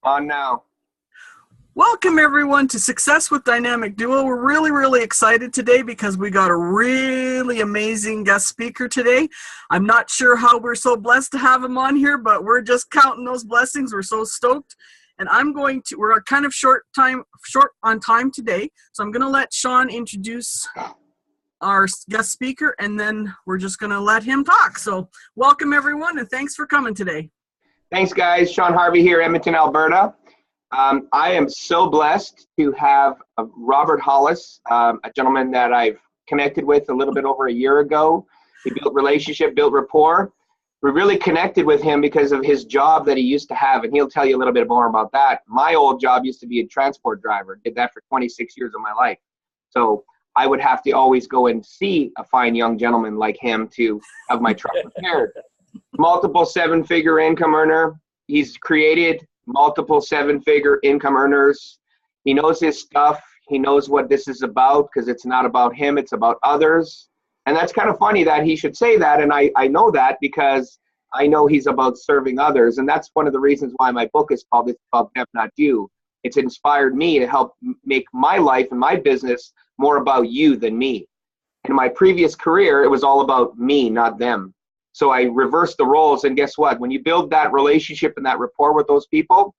On now. Welcome everyone to Success with Dynamic Duo. We're really excited today because we got a really amazing guest speaker today. I'm not sure how we're so blessed to have him on here, but we're just counting those blessings. We're so stoked. And we're kind of short on time today. So I'm going to let Sean introduce our guest speaker, and then we're just going to let him talk. So welcome everyone, and thanks for coming today. Thanks, guys. Sean Harvey here, Edmonton, Alberta. I am so blessed to have Robert Hollis, a gentleman that I've connected with a little bit over a year ago. He built relationship, built rapport. We really connected with him because of his job that he used to have, and he'll tell you a little bit more about that. My old job used to be a transport driver. Did that for 26 years of my life. So I would have to always go and see a fine young gentleman like him to have my truck repaired. Multiple seven-figure income earner. He's created multiple seven-figure income earners. He knows his stuff. He knows what this is about because it's not about him, it's about others. And that's kind of funny that he should say that, and I know that because I know he's about serving others, and that's one of the reasons why my book is called It's About Them, Not You. It's inspired me to help make my life and my business more about you than me. In my previous career, it was all about me, not them. So I reversed the roles, and guess what? When you build that relationship and that rapport with those people,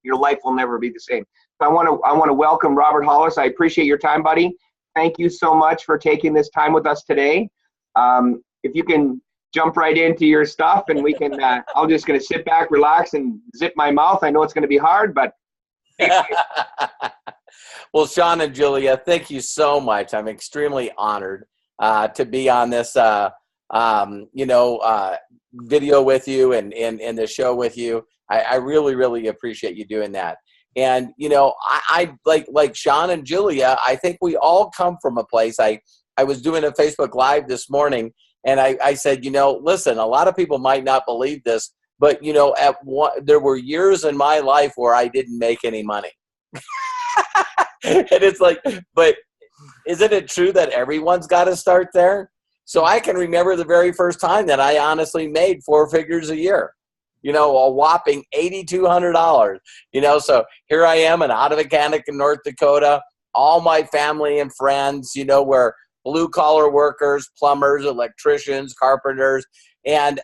your life will never be the same. So I want to welcome Robert Hollis. I appreciate your time, buddy. Thank you so much for taking this time with us today. If you can jump right into your stuff, and we can, I'm just going to sit back, relax, and zip my mouth. I know it's going to be hard, but. Well, Sean and Julia, thank you so much. I'm extremely honored to be on this video with you and the show with you. I really appreciate you doing that. And, I like Sean and Julia, I think we all come from a place. I was doing a Facebook Live this morning, and I said, listen, a lot of people might not believe this, but, there were years in my life where I didn't make any money. And it's like, but isn't it true that everyone's got to start there? So I can remember the very first time that I honestly made 4 figures a year, a whopping $8,200, so here I am, an auto mechanic in North Dakota. All my family and friends, were blue collar workers, plumbers, electricians, carpenters. And,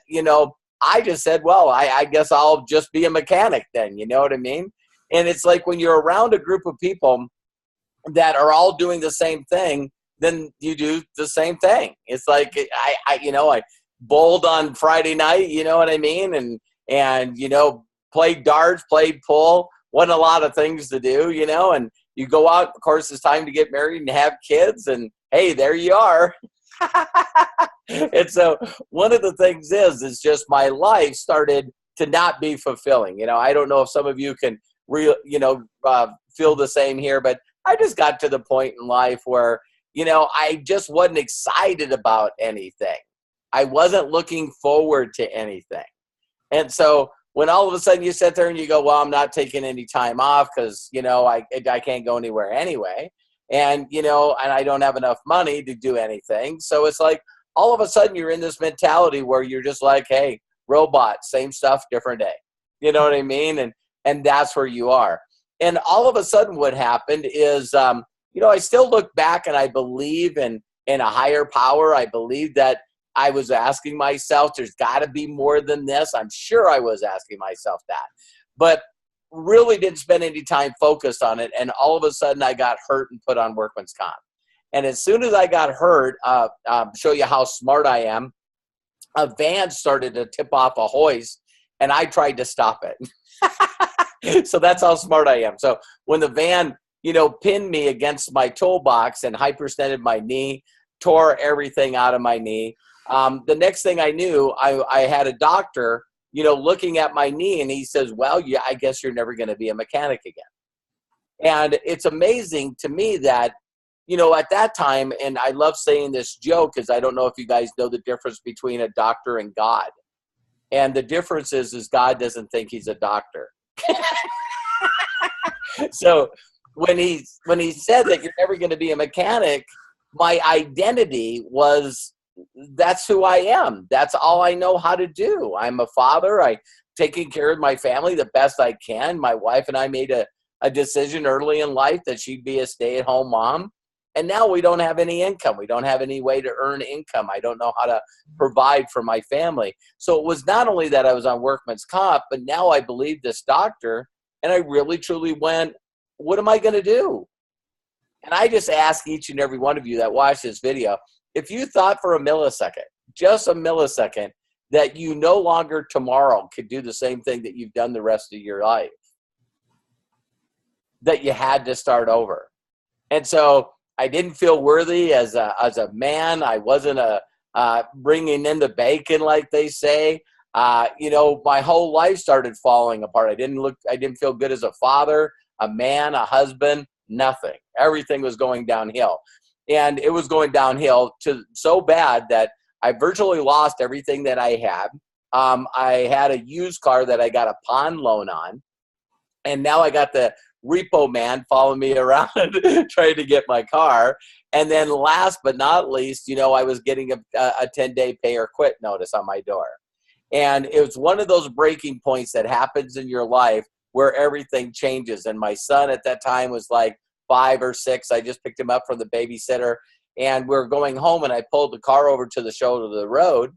I just said, well, I guess I'll just be a mechanic then, you know what I mean? And it's like when you're around a group of people that are all doing the same thing, then you do the same thing. It's like, I bowled on Friday night, you know what I mean? And played darts, played pool, wasn't a lot of things to do, and you go out, of course, it's time to get married and have kids, and hey, there you are. And so one of the things is just my life started to not be fulfilling. I don't know if some of you can feel the same here, but I just got to the point in life where, I just wasn't excited about anything. I wasn't looking forward to anything. And so when all of a sudden you sit there and you go, well, I'm not taking any time off because, I can't go anywhere anyway. And, and I don't have enough money to do anything. So it's like all of a sudden you're in this mentality where you're just like, hey, robot, same stuff, different day. You know what I mean? And that's where you are. And all of a sudden what happened is, I still look back and I believe in a higher power. I believe that I was asking myself, there's got to be more than this. I'm sure I was asking myself that, but really didn't spend any time focused on it. And all of a sudden I got hurt and put on workman's comp. And as soon as I got hurt, show you how smart I am, a van started to tip off a hoist and I tried to stop it. So that's how smart I am. So when the van, pinned me against my toolbox and hyperextended my knee, tore everything out of my knee. The next thing I knew, I had a doctor, looking at my knee, and he says, well, yeah, I guess you're never going to be a mechanic again. And it's amazing to me that, at that time, and I love saying this joke because I don't know if you guys know the difference between a doctor and God. And the difference is God doesn't think he's a doctor. So when he said that you're never going to be a mechanic, my identity was, that's who I am. That's all I know how to do. I'm a father. I taking care of my family the best I can. My wife and I made a decision early in life that she'd be a stay-at-home mom. And now we don't have any income. We don't have any way to earn income. I don't know how to provide for my family. So it was not only that I was on workman's comp, but now I believe this doctor, and I really truly went, what am I going to do? And I just ask each and every one of you that watch this video, if you thought for a millisecond, just a millisecond, that you no longer tomorrow could do the same thing that you've done the rest of your life, that you had to start over. And so I didn't feel worthy as a man. I wasn't bringing in the bacon, like they say. My whole life started falling apart. I didn't feel good as a father, a man, a husband, nothing. Everything was going downhill. And it was going downhill to so bad that I virtually lost everything that I had. I had a used car that I got a pawn loan on. And now I got the repo man following me around trying to get my car. And then last but not least, I was getting a 10-day pay or quit notice on my door. And it was one of those breaking points that happens in your life where everything changes. And my son at that time was like 5 or 6. I just picked him up from the babysitter, and we're going home, and I pulled the car over to the shoulder of the road.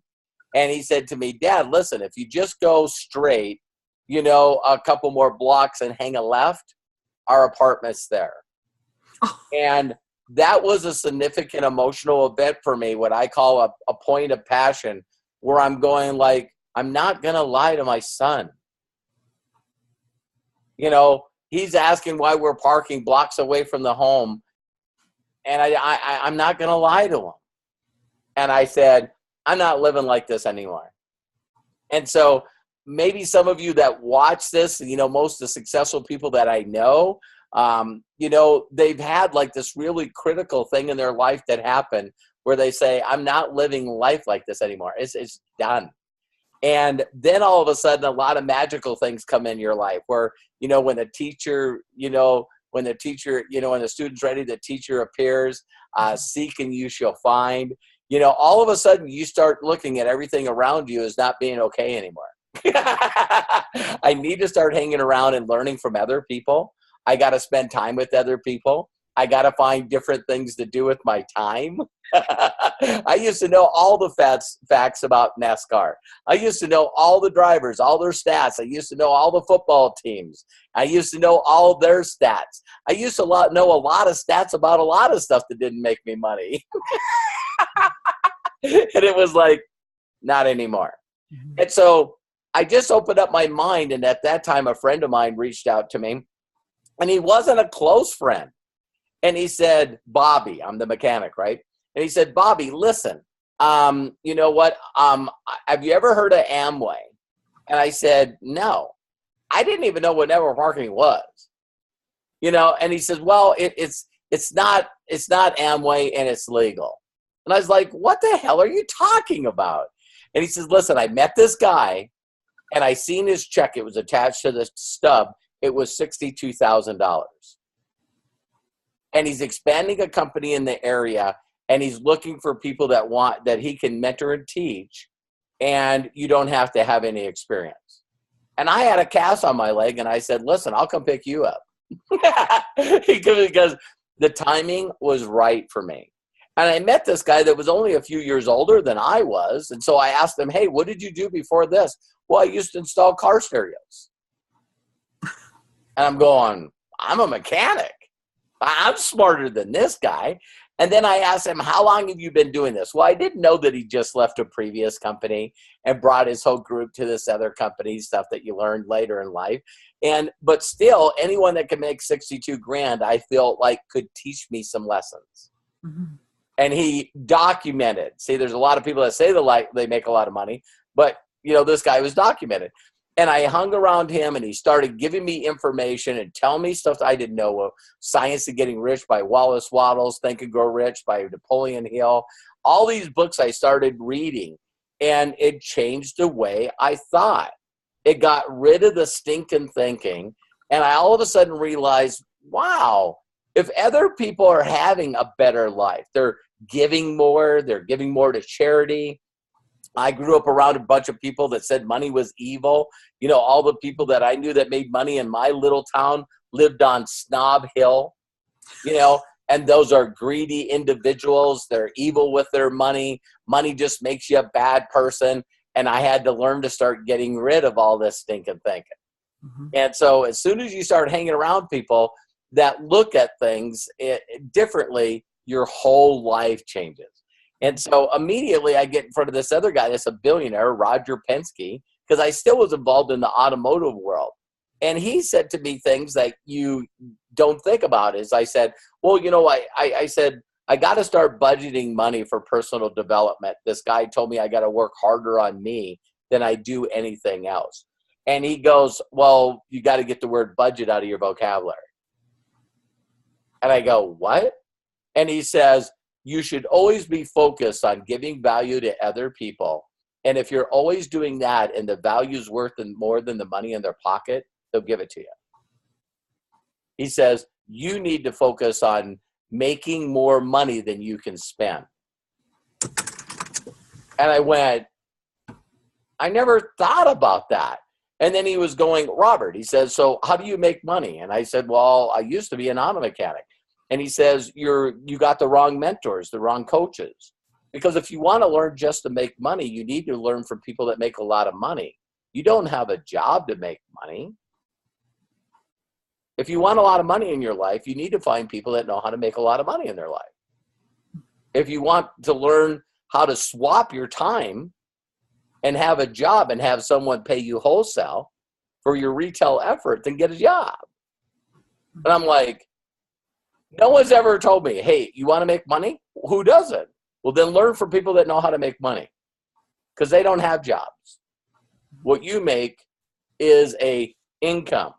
And he said to me, Dad, listen, if you just go straight, a couple more blocks and hang a left, our apartment's there. And that was a significant emotional event for me, what I call a point of passion, where I'm going like, I'm not going to lie to my son. He's asking why we're parking blocks away from the home. And I'm not going to lie to him. And I said, I'm not living like this anymore. And so maybe some of you that watch this, most of the successful people that I know, they've had like this really critical thing in their life that happened where they say, I'm not living life like this anymore. It's done. And then all of a sudden, a lot of magical things come in your life where, when the teacher, when the student's ready, the teacher appears, seek and you shall find, all of a sudden you start looking at everything around you as not being okay anymore. I need to start hanging around and learning from other people. I got to spend time with other people. I got to find different things to do with my time. I used to know all the facts about NASCAR. I used to know all the drivers, all their stats. I used to know all the football teams. I used to know all their stats. I used to know a lot of stats about a lot of stuff that didn't make me money. And it was like, not anymore. Mm-hmm. And so I just opened up my mind. And at that time, a friend of mine reached out to me. And he wasn't a close friend. And he said, Bobby, I'm the mechanic, right? And he said, Bobby, listen, you know what? Have you ever heard of Amway? And I said, no. I didn't even know what network marketing was. And he says, well, it's not Amway and it's legal. And I was like, what the hell are you talking about? And he says, listen, I met this guy and I seen his check. It was attached to the stub. It was $62,000. And he's expanding a company in the area, and he's looking for people that he can mentor and teach, and you don't have to have any experience. And I had a cast on my leg, and I said, listen, I'll come pick you up. Because the timing was right for me. And I met this guy that was only a few years older than I was, and so I asked him, hey, what did you do before this? Well, I used to install car stereos. And I'm going, I'm a mechanic. I'm smarter than this guy. And then I asked him, how long have you been doing this? Well, I didn't know that he just left a previous company and brought his whole group to this other company, stuff that you learned later in life. But still, anyone that can make 62 grand, I feel like could teach me some lessons. Mm-hmm. And he documented. See, there's a lot of people that say they make a lot of money, but this guy was documented. And I hung around him, and he started giving me information and telling me stuff that I didn't know. Science of Getting Rich by Wallace Wattles, Think and Grow Rich by Napoleon Hill. All these books I started reading, and it changed the way I thought. It got rid of the stinking thinking, and I all of a sudden realized, wow, if other people are having a better life, they're giving more to charity, I grew up around a bunch of people that said money was evil. You know, all the people that I knew that made money in my little town lived on Snob Hill, you know, and those are greedy individuals. They're evil with their money. Money just makes you a bad person. And I had to learn to start getting rid of all this stinking thinking. Mm-hmm. And so as soon as you start hanging around people that look at things differently, your whole life changes. And so immediately I get in front of this other guy that's a billionaire, Roger Penske, because I still was involved in the automotive world. And he said to me things that you don't think about. Is I said, well, you know, I said, I got to start budgeting money for personal development. This guy told me I got to work harder on me than I do anything else. And he goes, well, you got to get the word budget out of your vocabulary. And I go, what? And he says, you should always be focused on giving value to other people. And if you're always doing that and the value's worth more than the money in their pocket, they'll give it to you. He says, you need to focus on making more money than you can spend. And I went, I never thought about that. And then he was going, Robert, he says, so how do you make money? And I said, well, I used to be an auto mechanic. And he says, you got the wrong mentors, the wrong coaches. Because if you want to learn just to make money, you need to learn from people that make a lot of money. You don't have a job to make money. If you want a lot of money in your life, you need to find people that know how to make a lot of money in their life. If you want to learn how to swap your time and have a job and have someone pay you wholesale for your retail effort, then get a job. And I'm like, no one's ever told me, hey, you want to make money? Who doesn't? Well, then learn from people that know how to make money because they don't have jobs. What you make is a income.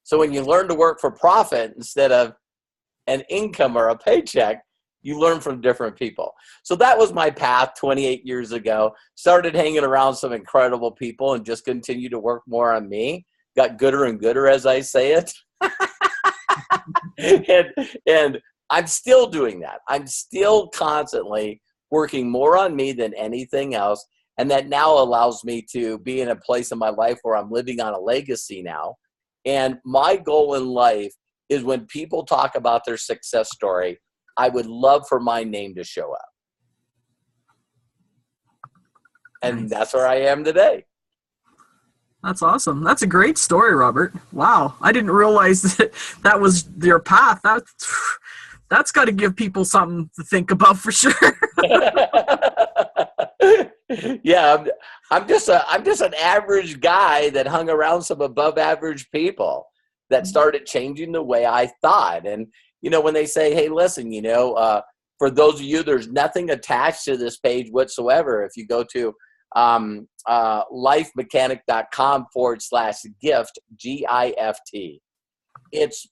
So when you learn to work for profit instead of an income or a paycheck, you learn from different people. So that was my path 28 years ago. Started hanging around some incredible people and just continued to work more on me. Got gooder and gooder, as I say it. and I'm still doing that. I'm still constantly working more on me than anything else. And that now allows me to be in a place in my life where I'm living on a legacy now. And my goal in life is when people talk about their success story, I would love for my name to show up. And that's where I am today. That's awesome. That's a great story, Robert. Wow. I didn't realize that was your path. That's got to give people something to think about for sure. Yeah, I'm just an average guy that hung around some above average people that started changing the way I thought. And, you know, when they say, hey, listen, you know, for those of you, there's nothing attached to this page whatsoever. If you go to lifemechanic.com/gift, GIFT. It's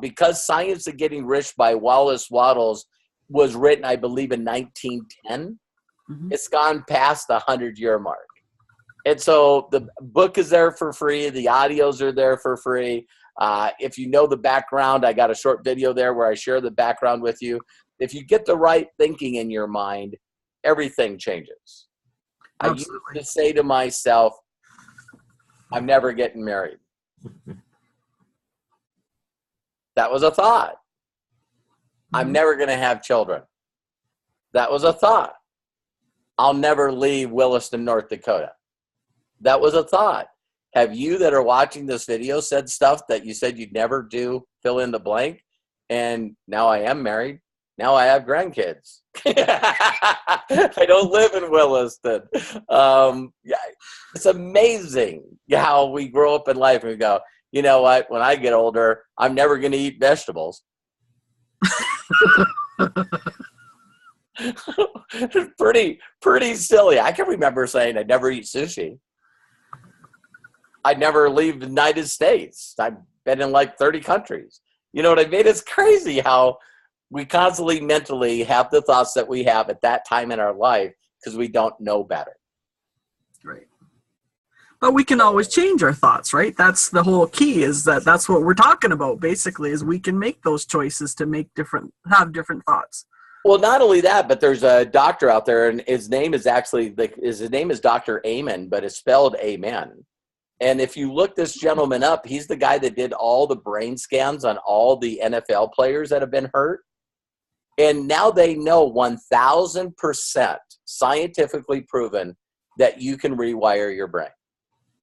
because Science of Getting Rich by Wallace Wattles was written, I believe, in 1910. Mm-hmm. It's gone past the 100-year mark. And so the book is there for free. The audios are there for free. If you know the background, I got a short video there where I share the background with you. If you get the right thinking in your mind, everything changes. Absolutely. I used to say to myself, I'm never getting married. That was a thought. I'm never going to have children. That was a thought. I'll never leave Williston, North Dakota. That was a thought. Have you that are watching this video said stuff that you said you'd never do, fill in the blank? And now I am married. Now I have grandkids. I don't live in Williston. Yeah, it's amazing how we grow up in life and we go, you know what, when I get older, I'm never going to eat vegetables. pretty silly. I can remember saying I'd never eat sushi. I'd never leave the United States. I've been in like 30 countries. You know what I mean? It's crazy how we constantly mentally have the thoughts that we have at that time in our life because we don't know better. Right. But we can always change our thoughts, right? That's the whole key, is that's what we're talking about basically, is we can make those choices to have different thoughts. Well, not only that, but there's a doctor out there, and his name is actually his name is Dr. Amen, but it's spelled Amen. And if you look this gentleman up, he's the guy that did all the brain scans on all the NFL players that have been hurt. And now they know 1,000% scientifically proven that you can rewire your brain.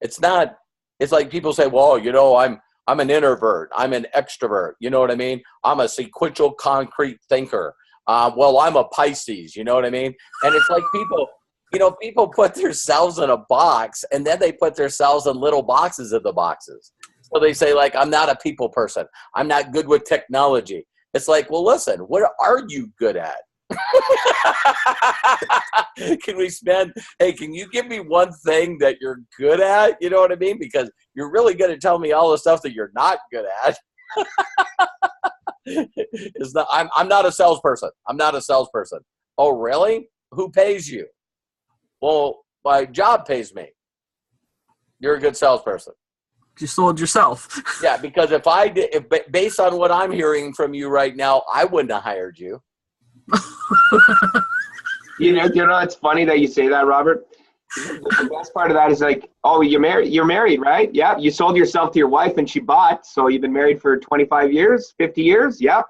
It's like people say, well, you know, I'm an introvert. I'm an extrovert. You know what I mean? I'm a sequential concrete thinker. Well, I'm a Pisces. You know what I mean? And it's like people put themselves in a box, and then they put themselves in little boxes of the boxes. So they say, like, I'm not a people person. I'm not good with technology. It's like, well, listen, what are you good at? Can you give me one thing that you're good at? You know what I mean? Because you're really good at telling me all the stuff that you're not good at. I'm not a salesperson. I'm not a salesperson. Oh, really? Who pays you? Well, my job pays me. You're a good salesperson. You sold yourself. Yeah, because if based on what I'm hearing from you right now, I wouldn't have hired you. You know, it's funny that you say that, Robert. The best part of that is like, oh, you're married, right? Yeah. You sold yourself to your wife and she bought. So you've been married for 25 years, 50 years. Yeah.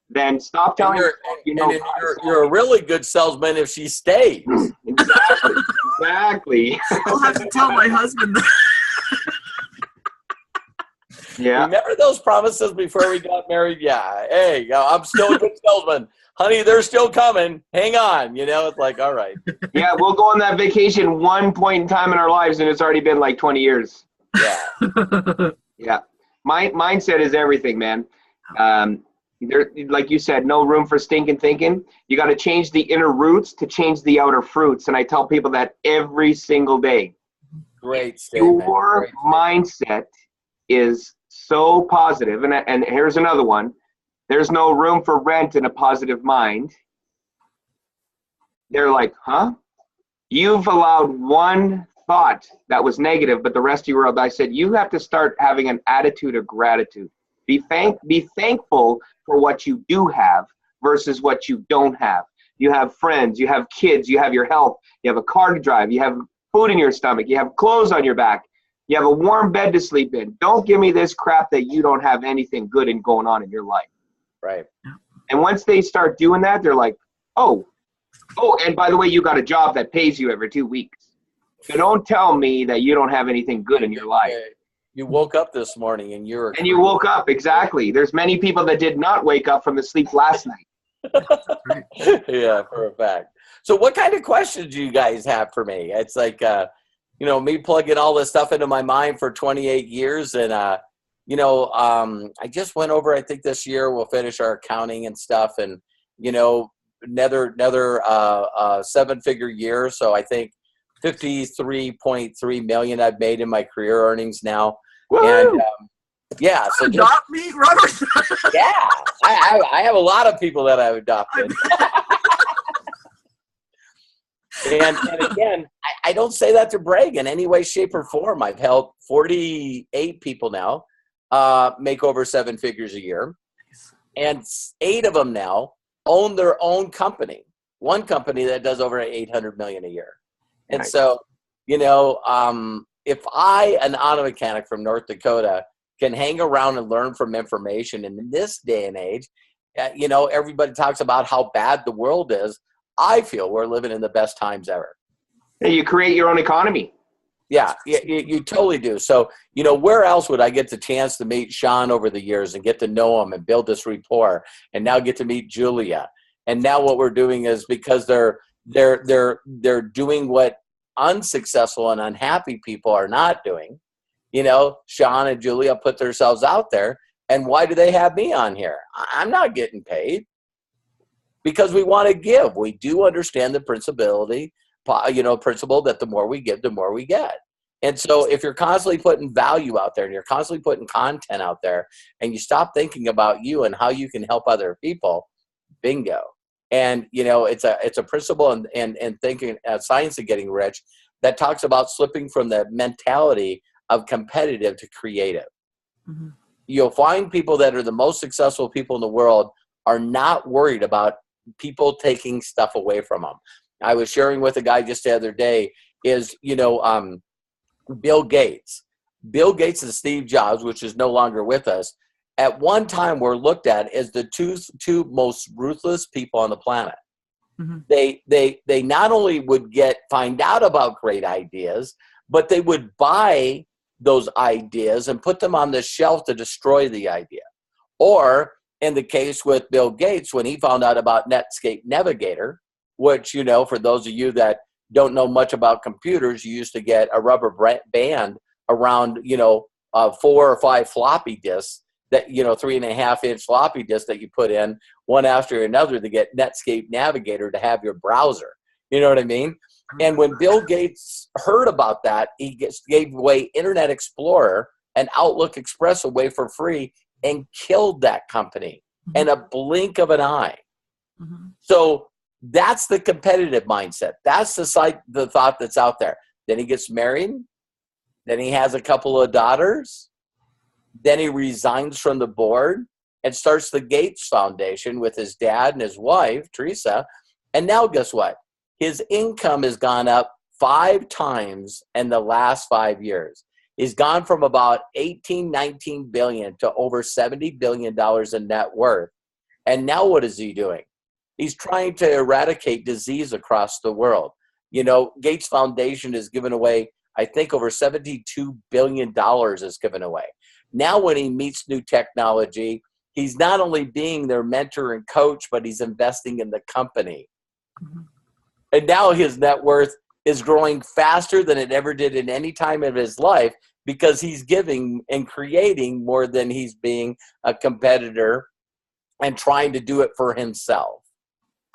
Then stop telling her, you're a really good salesman if she stays. Exactly. I'll have to tell my husband that. Yeah. Remember those promises before we got married? Yeah. Hey, I'm still a good salesman. Honey, they're still coming. Hang on. You know, it's like, all right. Yeah, we'll go on that vacation one point in time in our lives, and it's already been like 20 years. Yeah. Yeah. Mindset is everything, man. There, like you said, no room for stinking thinking. You got to change the inner roots to change the outer fruits. And I tell people that every single day. Great statement. Your mindset is so positive. And here's another one. There's no room for rent in a positive mind. They're like, huh? You've allowed one thought that was negative, but the rest of your world, I said, you have to start having an attitude of gratitude. Be thankful for what you do have versus what you don't have. You have friends, you have kids, you have your health, you have a car to drive, you have food in your stomach, you have clothes on your back, you have a warm bed to sleep in. Don't give me this crap that you don't have anything good in going on in your life. Right. And once they start doing that, they're like, oh, and by the way, you got a job that pays you every 2 weeks. So don't tell me that you don't have anything good in your life. You woke up this morning and you woke up, exactly. There's many people that did not wake up from the sleep last night. Yeah, for a fact. So what kind of questions do you guys have for me? It's like, me plugging all this stuff into my mind for 28 years. And, I just went over, I think this year we'll finish our accounting and stuff. And, another 7-figure year. So I think 53.3 million I've made in my career earnings now. Woo! And yeah, so adopt me, Robert. Yeah, I have a lot of people that I've adopted. and again, I don't say that to brag in any way, shape, or form. I've helped 48 people now make over 7 figures a year, and 8 of them now own their own company. One company that does over 800 million a year. And nice. So, if I, an auto mechanic from North Dakota, can hang around and learn from information in this day and age, everybody talks about how bad the world is. I feel we're living in the best times ever. Yeah, you create your own economy. Yeah, you totally do. So, where else would I get the chance to meet Sean over the years and get to know him and build this rapport, and now get to meet Julia? And now what we're doing is, because they're doing what unsuccessful and unhappy people are not doing. Sean and Julia put themselves out there. And why do they have me on here? I'm not getting paid, because we want to give. We do understand the principle that the more we give, the more we get. And so if you're constantly putting value out there and you're constantly putting content out there, and you stop thinking about you and how you can help other people, bingo. And, it's a principle and thinking, science of getting rich, that talks about slipping from the mentality of competitive to creative. Mm-hmm. You'll find people that are the most successful people in the world are not worried about people taking stuff away from them. I was sharing with a guy just the other day is, Bill Gates. Bill Gates and Steve Jobs, which is no longer with us, at one time were looked at as the two most ruthless people on the planet. Mm-hmm. They not only would find out about great ideas, but they would buy those ideas and put them on the shelf to destroy the idea. Or in the case with Bill Gates, when he found out about Netscape Navigator, which, for those of you that don't know much about computers, you used to get a rubber band around, 4 or 5 floppy disks that, 3.5-inch floppy disks that you put in one after another to get Netscape Navigator to have your browser. You know what I mean? And when Bill Gates heard about that, he gave away Internet Explorer and Outlook Express away for free and killed that company in a blink of an eye. Mm-hmm. So that's the competitive mindset. That's the thought that's out there. Then he gets married. Then he has a couple of daughters. Then he resigns from the board and starts the Gates Foundation with his dad and his wife, Teresa. And now guess what? His income has gone up 5 times in the last 5 years. He's gone from about 19 billion to over $70 billion in net worth. And now what is he doing? He's trying to eradicate disease across the world. Gates Foundation has given away, I think, over $72 billion is given away. Now when he meets new technology, he's not only being their mentor and coach, but he's investing in the company. Mm-hmm. And now his net worth is growing faster than it ever did in any time of his life because he's giving and creating more than he's being a competitor and trying to do it for himself.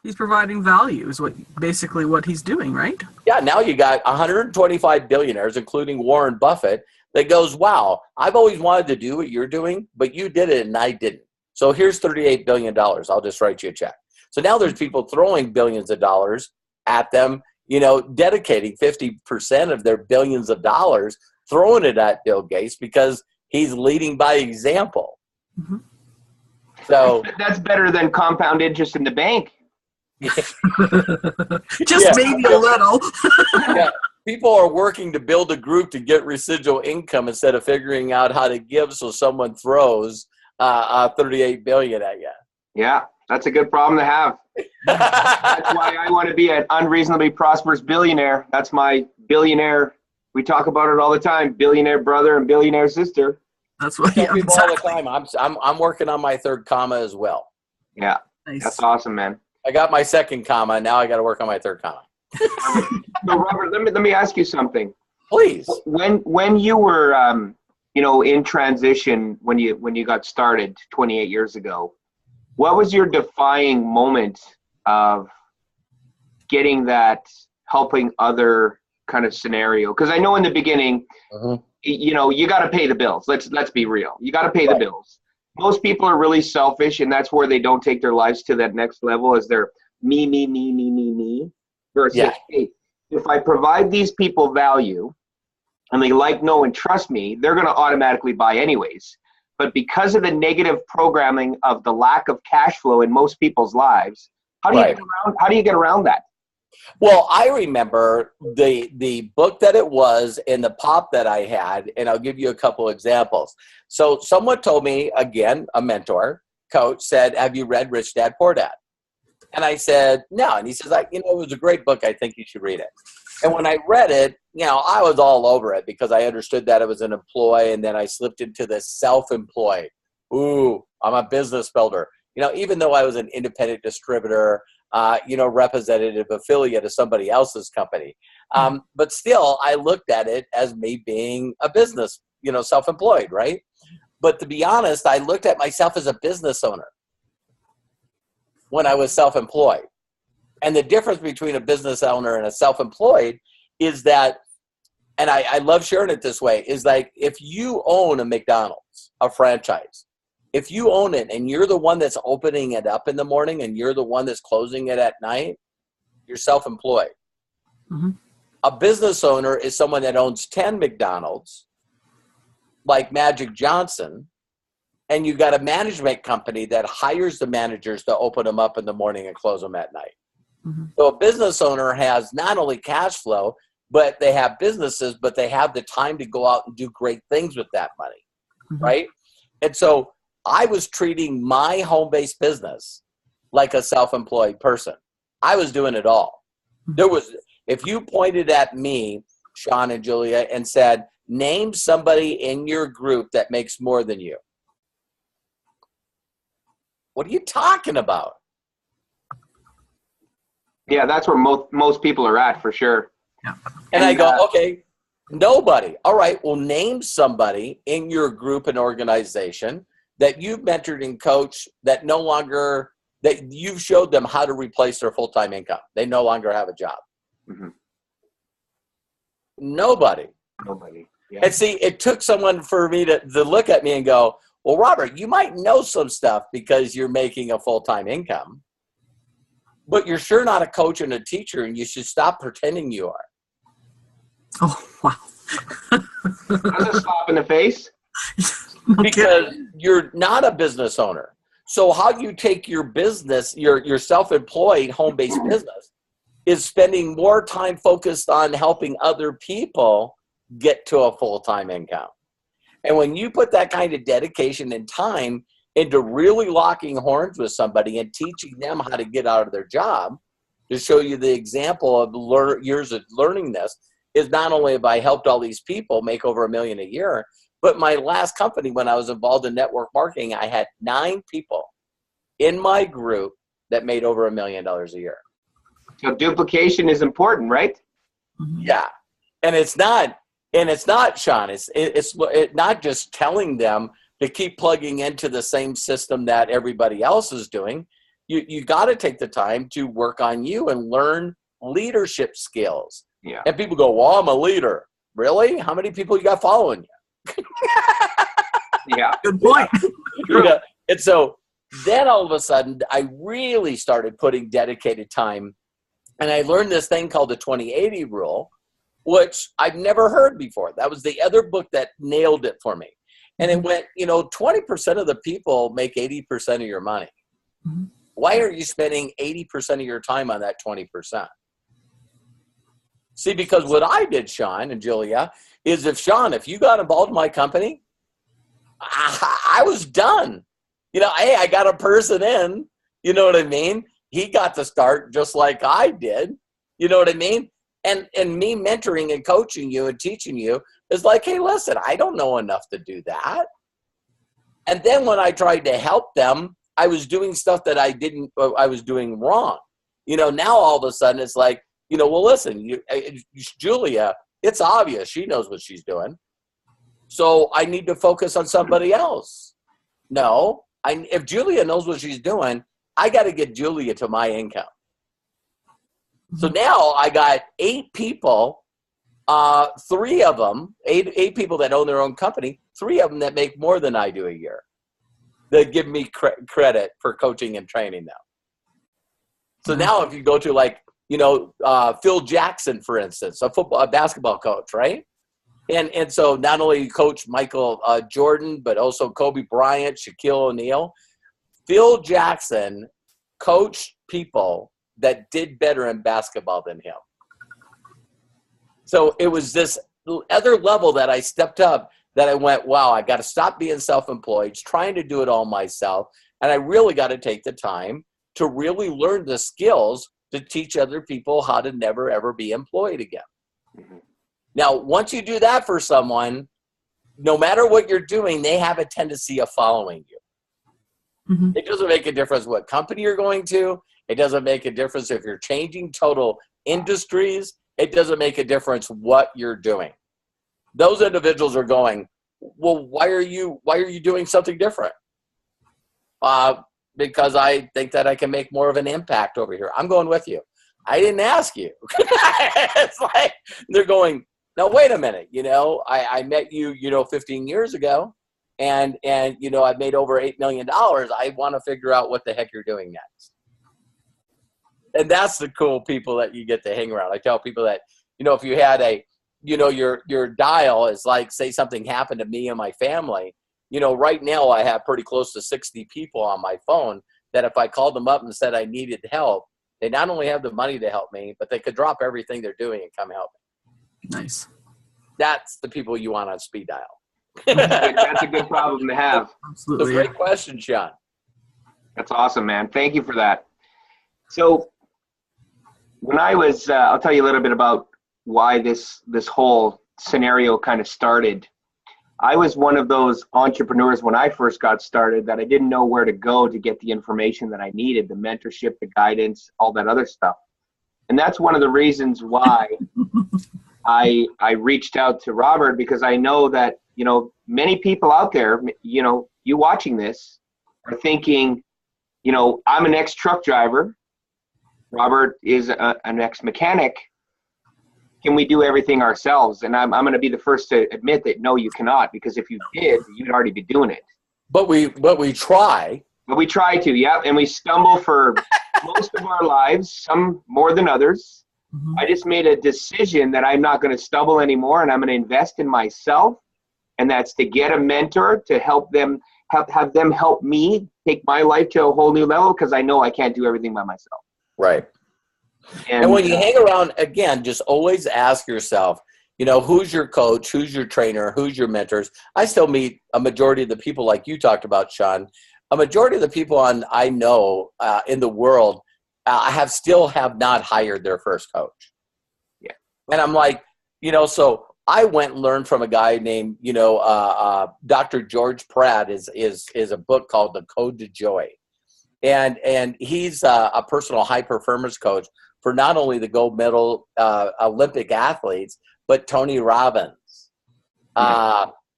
He's providing value is basically what he's doing, right? Yeah, now you got 125 billionaires, including Warren Buffett, that goes, wow, I've always wanted to do what you're doing, but you did it and I didn't. So here's $38 billion. I'll just write you a check. So now there's people throwing billions of dollars at them, dedicating 50% of their billions of dollars, throwing it at Bill Gates because he's leading by example. Mm-hmm. So that's better than compound interest in the bank. Just maybe a little. Yeah. People are working to build a group to get residual income instead of figuring out how to give so someone throws $38 billion at you. Yeah, that's a good problem to have. That's why I want to be an unreasonably prosperous billionaire. That's my billionaire. We talk about it all the time. Billionaire brother and billionaire sister. That's what people exactly. All the time. I'm working on my 3rd comma as well. Yeah, nice. That's awesome, man. I got my 2nd comma. Now I got to work on my 3rd comma. So Robert, let me ask you something. Please. When you were in transition, when you got started 28 years ago, what was your defining moment of getting that helping other kind of scenario? Because I know in the beginning, you got to pay the bills. Let's be real. You got to pay the bills. Most people are really selfish, and that's where they don't take their lives to that next level. Is they're me. Versus, hey, if I provide these people value, and they like, know, and trust me, they're going to automatically buy anyways. But because of the negative programming of the lack of cash flow in most people's lives, how do you get around that? Well, I remember the book that it was and the pop that I had, and I'll give you a couple examples. So someone told me, again, a mentor, coach, said, have you read Rich Dad, Poor Dad? And I said, no. And he says, it was a great book. I think you should read it. And when I read it, I was all over it because I understood that it was an employee, and then I slipped into the self-employed. Ooh, I'm a business builder. Even though I was an independent distributor, representative affiliate of somebody else's company. But still, I looked at it as me being a business, self-employed, right? But to be honest, I looked at myself as a business owner when I was self-employed. And the difference between a business owner and a self-employed is that, and I love sharing it this way, is like if you own a McDonald's, a franchise, if you own it and you're the one that's opening it up in the morning and you're the one that's closing it at night, you're self-employed. Mm-hmm. A business owner is someone that owns 10 McDonald's, like Magic Johnson, and you got a management company that hires the managers to open them up in the morning and close them at night. Mm-hmm. So a business owner has not only cash flow, but they have businesses, but they have the time to go out and do great things with that money, Mm-hmm. right? And so I was treating my home-based business like a self-employed person. I was doing it all. If you pointed at me, Sean and Julia, and said, name somebody in your group that makes more than you. What are you talking about? Yeah, that's where most people are at, for sure. Yeah. And I go, okay, nobody. All right, well, name somebody in your group and organization that you've mentored and coached that no longer, that you've showed them how to replace their full-time income. They no longer have a job. Mm-hmm. Nobody. Yeah. And see, it took someone for me to look at me and go, well, Robert, you might know some stuff because you're making a full-time income, but you're sure not a coach and a teacher, and you should stop pretending you are. Oh, wow. That's a slap in the face. Because you're not a business owner. So how you take your business, your self-employed home-based business, is spending more time focused on helping other people get to a full-time income. And when you put that kind of dedication and time into really locking horns with somebody and teaching them how to get out of their job, to show you the example of years of learning this, is not only have I helped all these people make over $1 million a year, but my last company, when I was involved in network marketing, I had 9 people in my group that made over $1 million a year. So duplication is important, right? Yeah. And it's not, Sean, it's not just telling them to keep plugging into the same system that everybody else is doing. You got to take the time to work on you and learn leadership skills. Yeah. And people go, well, I'm a leader. Really? How many people you got following you? Yeah. Good point. You know? And so then all of a sudden, I really started putting dedicated time. And I learned this thing called the 20/80 rule, which I've never heard before. That was the other book that nailed it for me. And it went, 20% of the people make 80% of your money. Mm-hmm. Why are you spending 80% of your time on that 20%? See, because what I did, Sean and Julia, is if you got involved in my company, I was done. Hey, I got a person in, you know what I mean? He got to start just like I did, you know what I mean? And me mentoring and coaching you and teaching you is like, hey, listen, I don't know enough to do that. And then when I tried to help them, I was doing stuff that I was doing wrong. Now all of a sudden it's like, well, listen, Julia, it's obvious she knows what she's doing. So I need to focus on somebody else. No, if Julia knows what she's doing, I got to get Julia to my income. So now I got 8 people, 3 of them, eight people that own their own company, 3 of them that make more than I do a year. They give me credit for coaching and training them. So now if you go to Phil Jackson, for instance, a basketball coach, right? And so not only coach Michael Jordan, but also Kobe Bryant, Shaquille O'Neal. Phil Jackson coached people that did better in basketball than him. So it was this other level that I stepped up that I went, wow, I got to stop being self-employed, trying to do it all myself. And I really got to take the time to really learn the skills to teach other people how to never, ever be employed again. Mm-hmm. Now, once you do that for someone, no matter what you're doing, they have a tendency of following you. Mm-hmm. It doesn't make a difference what company you're going to. It doesn't make a difference if you're changing total industries. It doesn't make a difference what you're doing. Those individuals are going, well, why are you doing something different? Because I think that I can make more of an impact over here. I'm going with you. I didn't ask you. It's like they're going, now, wait a minute. I met you, 15 years ago. And I made over $8 million. I want to figure out what the heck you're doing next. And that's the cool people that you get to hang around. I tell people that, if you had your dial is like, say something happened to me and my family, you know, right now I have pretty close to 60 people on my phone that if I called them up and said I needed help, they not only have the money to help me, but they could drop everything they're doing and come help me. Nice. That's the people you want on speed dial. That's a good problem to have. Absolutely. Great question, Sean. That's awesome, man. Thank you for that. So when I was, I'll tell you a little bit about why this whole scenario kind of started. I was one of those entrepreneurs when I first got started that I didn't know where to go to get the information that I needed, the mentorship, the guidance, all that other stuff. And that's one of the reasons why I reached out to Robert, because I know that, you know, many people out there, you know, you watching this are thinking, you know, I'm an ex-truck driver. Robert is an ex-mechanic. Can we do everything ourselves? And I'm going to be the first to admit that no, you cannot, because if you did, you'd already be doing it. But we try. But we try to, yeah, and we stumble for most of our lives, some more than others. Mm-hmm. I just made a decision that I'm not going to stumble anymore, and I'm going to invest in myself, and that's to get a mentor to help them, have them help me take my life to a whole new level, because I know I can't do everything by myself. Right. And when you hang around, again, just always ask yourself, you know, who's your coach, who's your trainer, who's your mentors? I still meet a majority of the people like you talked about, Sean. A majority of the people I know in the world still have not hired their first coach. Yeah. And I'm like, you know, so I went and learned from a guy named, you know, Dr. George Pratt is a book called The Code to Joy. And he's a personal high performance coach for not only the gold medal Olympic athletes, but Tony Robbins,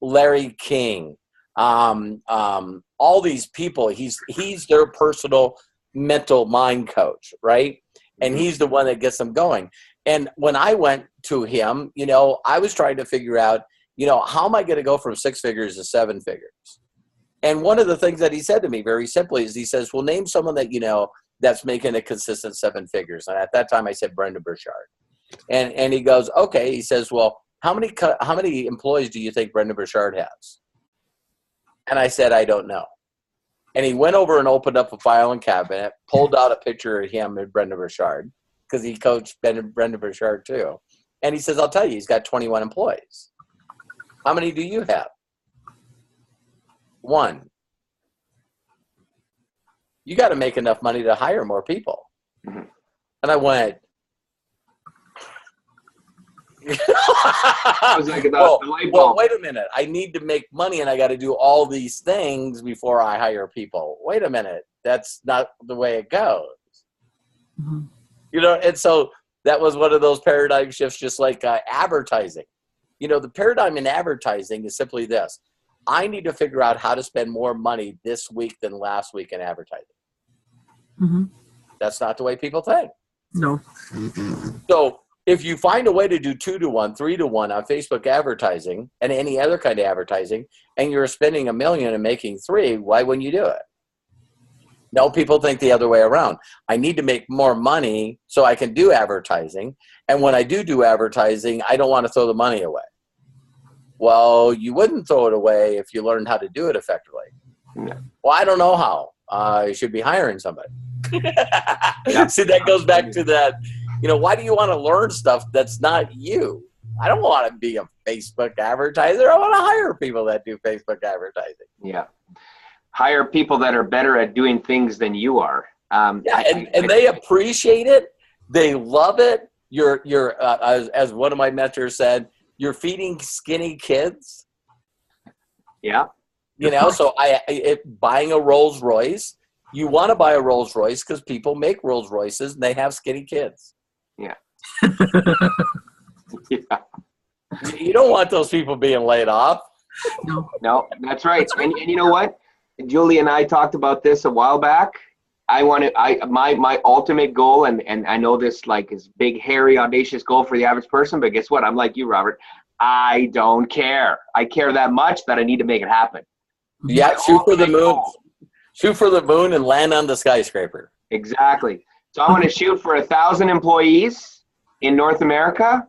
Larry King, all these people. He's their personal mental mind coach, right? And he's the one that gets them going. And when I went to him, you know, I was trying to figure out, you know, how am I going to go from 6 figures to 7 figures? And one of the things that he said to me very simply is he says, well, name someone that you know that's making a consistent 7 figures. And at that time I said Brenda Burchard. And he goes, okay. He says, well, how many employees do you think Brenda Burchard has? And I said, I don't know. And he went over and opened up a filing cabinet, pulled out a picture of him and Brenda Burchard, because he coached Brenda Burchard too. And he says, I'll tell you, he's got 21 employees. How many do you have? 1. You got to make enough money to hire more people. Mm-hmm. And I went, I was like, well, wait a minute. I need to make money and I got to do all these things before I hire people. Wait a minute. That's not the way it goes. Mm-hmm. You know, and so that was one of those paradigm shifts, just like advertising. You know, the paradigm in advertising is simply this. I need to figure out how to spend more money this week than last week in advertising. Mm-hmm. That's not the way people think. No. So if you find a way to do 2-to-1, 3-to-1 on Facebook advertising and any other kind of advertising, and you're spending $1 million and making 3, why wouldn't you do it? No, people think the other way around. I need to make more money so I can do advertising. And when I do advertising, I don't want to throw the money away. Well, you wouldn't throw it away if you learned how to do it effectively. Yeah. Well, I don't know how. You should be hiring somebody. See, that goes back to that, you know, why do you want to learn stuff that's not you? I don't want to be a Facebook advertiser. I want to hire people that do Facebook advertising. Yeah. Hire people that are better at doing things than you are. And they appreciate it. They love it. You're as one of my mentors said, you're feeding skinny kids. Yeah. You know, so buying a Rolls Royce, you want to buy a Rolls Royce because people make Rolls Royces and they have skinny kids. Yeah. Yeah. You don't want those people being laid off. No, that's right. And you know what? Julie and I talked about this a while back. My ultimate goal, and I know this like is big, hairy, audacious goal for the average person, but guess what? I'm like you, Robert. I don't care. I care that much that I need to make it happen. Yeah, shoot for the moon. Shoot for the moon and land on the skyscraper. Exactly. So I want to shoot for 1,000 employees in North America,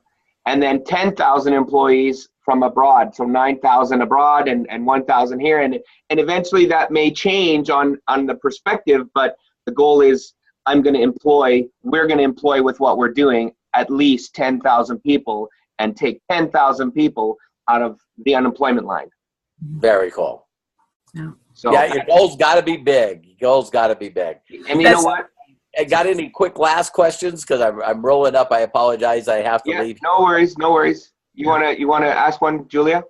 and then 10,000 employees from abroad. So 9,000 abroad and 1,000 here. And eventually that may change on the perspective, but the goal is we're going to employ with what we're doing at least 10,000 people and take 10,000 people out of the unemployment line. Very cool. Yeah. So yeah, your goal's got to be big. Your goal's got to be big. And you know what? I got any quick last questions? Because I'm rolling up. I apologize. I have to leave. No worries. No worries. You wanna ask one, Julia?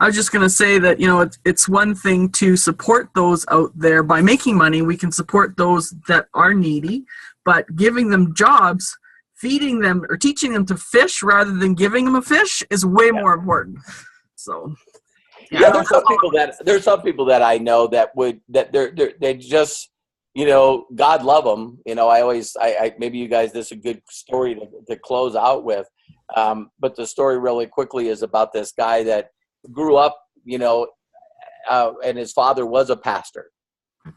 I was just going to say that, it's one thing to support those out there by making money. We can support those that are needy, but giving them jobs, feeding them or teaching them to fish rather than giving them a fish is way more important. So, yeah, there's some people that I know that they just, God love them. I maybe you guys, this is a good story to close out with. But the story really quickly is about this guy that grew up, and his father was a pastor.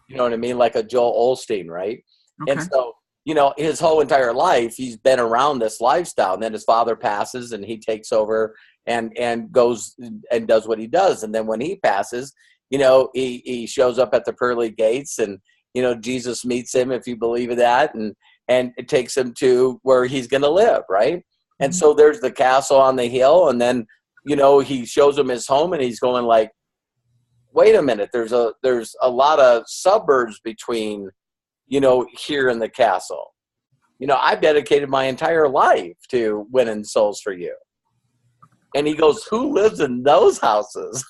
You know what I mean? Like a Joel Osteen, right? Okay. And so, his whole entire life, he's been around this lifestyle. And then his father passes and he takes over and goes and does what he does. And then when he passes, he shows up at the pearly gates and, Jesus meets him, if you believe in that, and it takes him to where he's going to live, right? And so there's the castle on the hill, and then, he shows him his home, and he's going like, wait a minute, there's a lot of suburbs between, here and the castle. I've dedicated my entire life to winning souls for you. And he goes, who lives in those houses?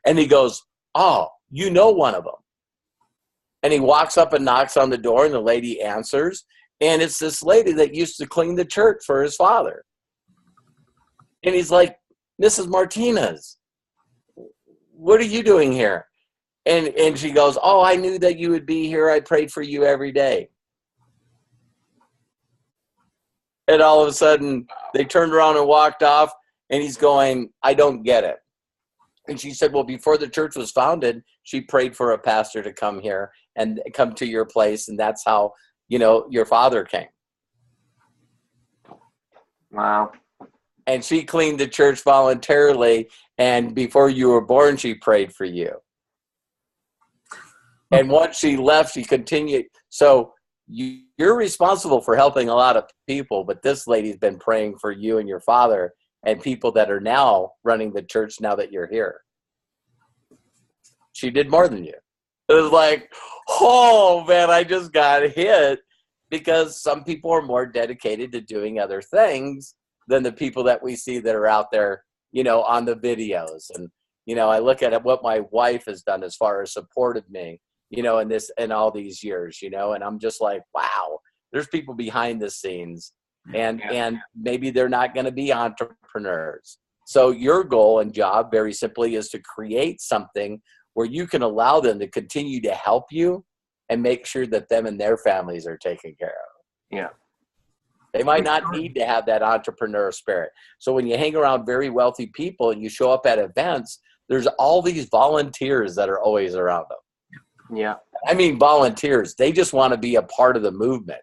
And he goes, oh, one of them. And he walks up and knocks on the door, and the lady answers. And it's this lady that used to clean the church for his father. And he's like, Mrs. Martinez, what are you doing here? And she goes, oh, I knew that you would be here. I prayed for you every day. And all of a sudden, they turned around and walked off. And he's going, I don't get it. And she said, well, before the church was founded, she prayed for a pastor to come here and come to your place. And that's how, your father came. Wow. And she cleaned the church voluntarily. And before you were born, she prayed for you. And once she left, she continued. So you're responsible for helping a lot of people. But this lady's been praying for you and your father and people that are now running the church now that you're here. She did more than you. It was like, oh, man, I just got hit, because some people are more dedicated to doing other things than the people that we see that are out there, on the videos. And, I look at what my wife has done as far as supported me, in all these years, and I'm just like, wow, there's people behind the scenes. And maybe they're not going to be entrepreneurs. So your goal and job, very simply, is to create something where you can allow them to continue to help you and make sure that them and their families are taken care of. Yeah. They might not need to have that entrepreneur spirit. So when you hang around very wealthy people and you show up at events, there's all these volunteers that are always around them. Yeah. I mean, volunteers, they just want to be a part of the movement.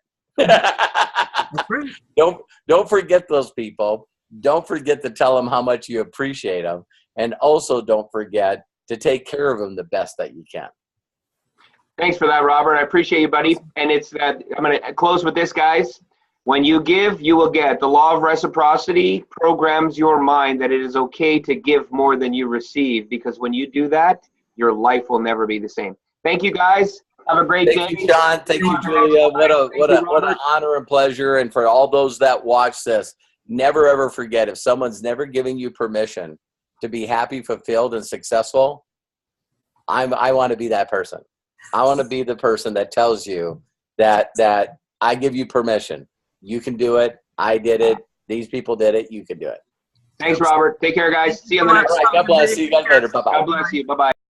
Don't forget those people. Don't forget to tell them how much you appreciate them. And also don't forget to take care of them the best that you can. Thanks for that, Robert. I appreciate you, buddy. And it's that I'm going to close with this, guys. When you give, you will get. The law of reciprocity programs your mind that it is okay to give more than you receive, because when you do that, your life will never be the same. Thank you, guys. Have a great day. Thank you, John. Thank you, Julia. What an honor and pleasure. And for all those that watch this, never ever forget, if someone's never giving you permission to be happy, fulfilled, and successful, I want to be that person. I want to be the person that tells you that I give you permission. You can do it. I did it. These people did it. You can do it. Thanks, Robert. Take care, guys. See you on the next one. God bless. See you guys later. Bye-bye. God bless you. Bye-bye.